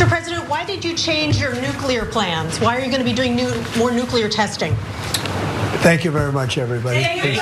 Mr. President, why did you change your nuclear plans? Why are you going to be doing more nuclear testing? Thank you very much, everybody.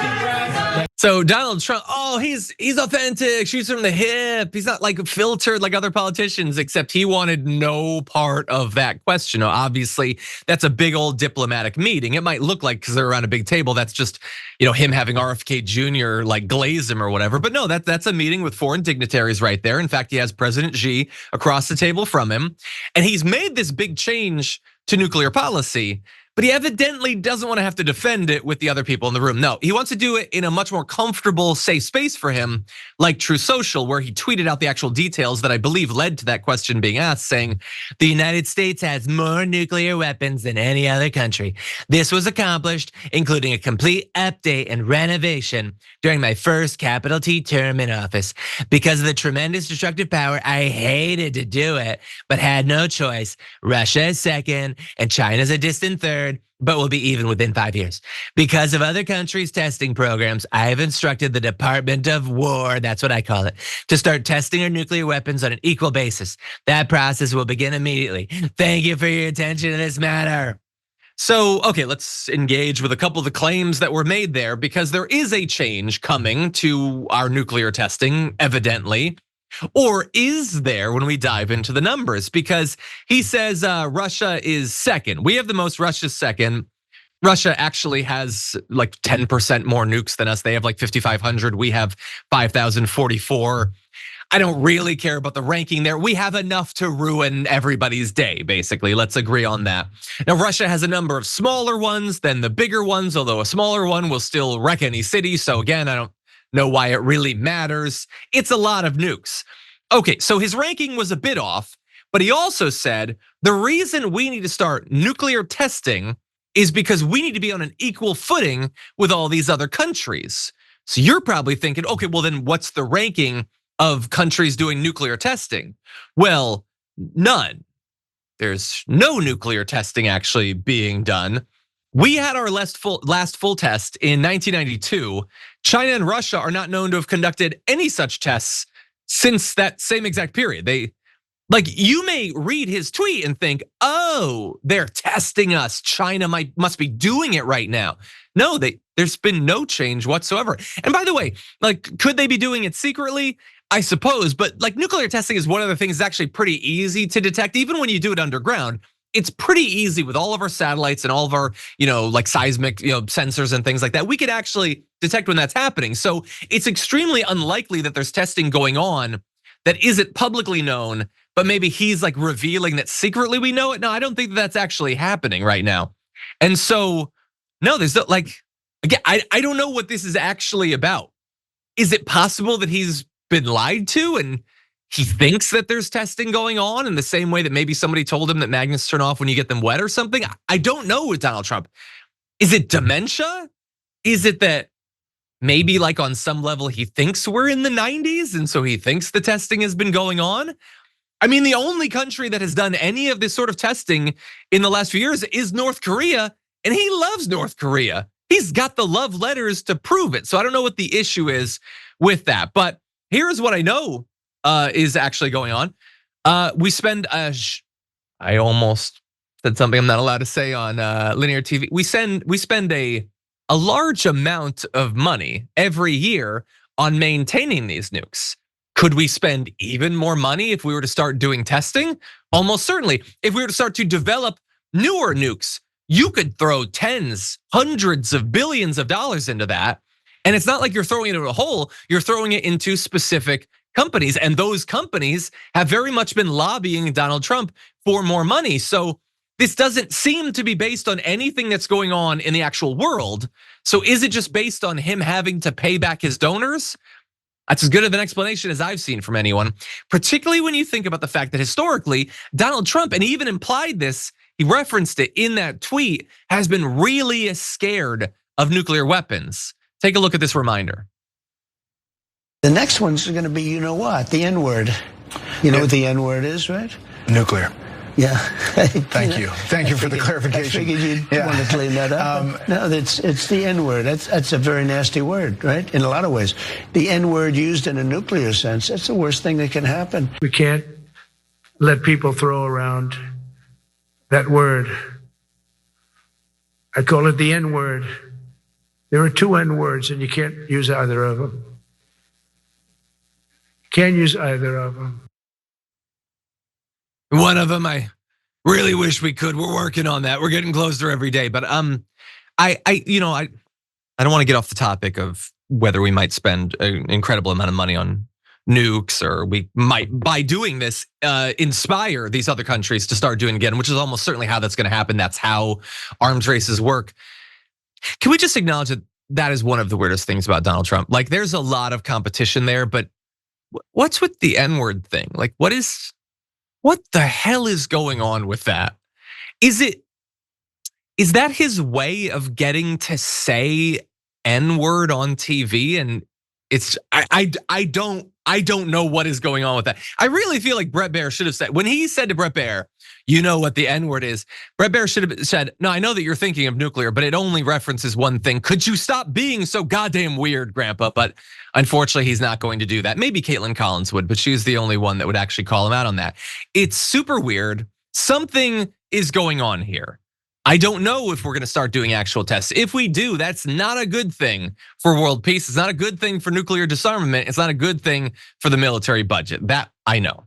So Donald Trump, oh, he's authentic, shoots from the hip. He's not like filtered like other politicians, except he wanted no part of that question. Now, obviously, that's a big old diplomatic meeting. It might look like, because they're around a big table, that's just him having RFK Jr. like glaze him or whatever. But no, that's a meeting with foreign dignitaries right there. In fact, he has President Xi across the table from him, and he's made this big change to nuclear policy. But he evidently doesn't want to have to defend it with the other people in the room. No, he wants to do it in a much more comfortable, safe space for him, like Truth Social, where he tweeted out the actual details that I believe led to that question being asked, saying, the United States has more nuclear weapons than any other country. This was accomplished, including a complete update and renovation during my first capital T term in office. Because of the tremendous destructive power, I hated to do it, but had no choice. Russia is second, and China's a distant third, but will be even within 5 years. Because of other countries' testing programs, I have instructed the Department of War, that's what I call it, to start testing our nuclear weapons on an equal basis. That process will begin immediately. Thank you for your attention to this matter. So, okay, let's engage with a couple of the claims that were made there, because there is a change coming to our nuclear testing, evidently. Or is there when we dive into the numbers? Because he says Russia is second. We have the most, Russia's second. Russia actually has like 10% more nukes than us. They have like 5,500. We have 5,044. I don't really care about the ranking there. We have enough to ruin everybody's day, basically. Let's agree on that. Now, Russia has a number of smaller ones than the bigger ones, although a smaller one will still wreck any city. So again, I don't know why it really matters. It's a lot of nukes. Okay, so his ranking was a bit off, but he also said the reason we need to start nuclear testing is because we need to be on an equal footing with all these other countries. So you're probably thinking, okay, well then what's the ranking of countries doing nuclear testing? Well, none. There's no nuclear testing actually being done. We had our last full test in 1992. China and Russia are not known to have conducted any such tests since that same exact period. You may read his tweet and think, oh, they're testing us. China must be doing it right now. No, there's been no change whatsoever. And by the way, could they be doing it secretly? I suppose, but nuclear testing is one of the things that's actually pretty easy to detect, even when you do it underground. It's pretty easy with all of our satellites and all of our, seismic, sensors and things like that. We could actually detect when that's happening. So it's extremely unlikely that there's testing going on that isn't publicly known, but maybe he's revealing that secretly we know it. No, I don't think that's actually happening right now. And so, no, there's again, I don't know what this is actually about. Is it possible that he's been lied to and he thinks that there's testing going on in the same way that maybe somebody told him that magnets turn off when you get them wet or something? I don't know with Donald Trump. Is it dementia? Is it that maybe on some level he thinks we're in the 90s and so he thinks the testing has been going on? I mean, the only country that has done any of this sort of testing in the last few years is North Korea, and he loves North Korea. He's got the love letters to prove it. So I don't know what the issue is with that, but here's what I know is actually going on. We spend, I almost said something I'm not allowed to say on linear TV. We spend a large amount of money every year on maintaining these nukes. Could we spend even more money if we were to start doing testing? Almost certainly. If we were to start to develop newer nukes, you could throw tens, hundreds of billions of dollars into that. And it's not like you're throwing it into a hole, you're throwing it into specific companies. And those companies have very much been lobbying Donald Trump for more money. So this doesn't seem to be based on anything that's going on in the actual world. So is it just based on him having to pay back his donors? That's as good of an explanation as I've seen from anyone, particularly when you think about the fact that historically, Donald Trump, and he even implied this, he referenced it in that tweet, has been really scared of nuclear weapons. Take a look at this reminder. The next one's going to be, you know what? The N-word. You know what the N-word is, right? Nuclear. Yeah. Thank you. Thank you for the clarification. I figured you'd want to clean that up. No, it's the N-word. That's a very nasty word, right? In a lot of ways. The N-word used in a nuclear sense, that's the worst thing that can happen. We can't let people throw around that word. I call it the N word. There are two N words, and you can't use either of them. Can't use either of them. One of them, I really wish we could. We're working on that. We're getting closer every day. But I don't want to get off the topic of whether we might spend an incredible amount of money on nukes, or we might, by doing this, inspire these other countries to start doing it again, which is almost certainly how that's going to happen. That's how arms races work. Can we just acknowledge that that is one of the weirdest things about Donald Trump? Like, there's a lot of competition there, but what's with the N-word thing? Like, what the hell is going on with that? Is that his way of getting to say N-word on TV? And it's I don't know what is going on with that. I really feel like Bret Baier should have said, when he said to Bret Baier, you know what the N-word is, Bret Baier should have said, no, I know that you're thinking of nuclear, but it only references one thing. Could you stop being so goddamn weird, Grandpa? But unfortunately, he's not going to do that. Maybe Caitlin Collins would, but she's the only one that would actually call him out on that. It's super weird. Something is going on here. I don't know if we're going to start doing actual tests. If we do, that's not a good thing for world peace. It's not a good thing for nuclear disarmament. It's not a good thing for the military budget. That I know.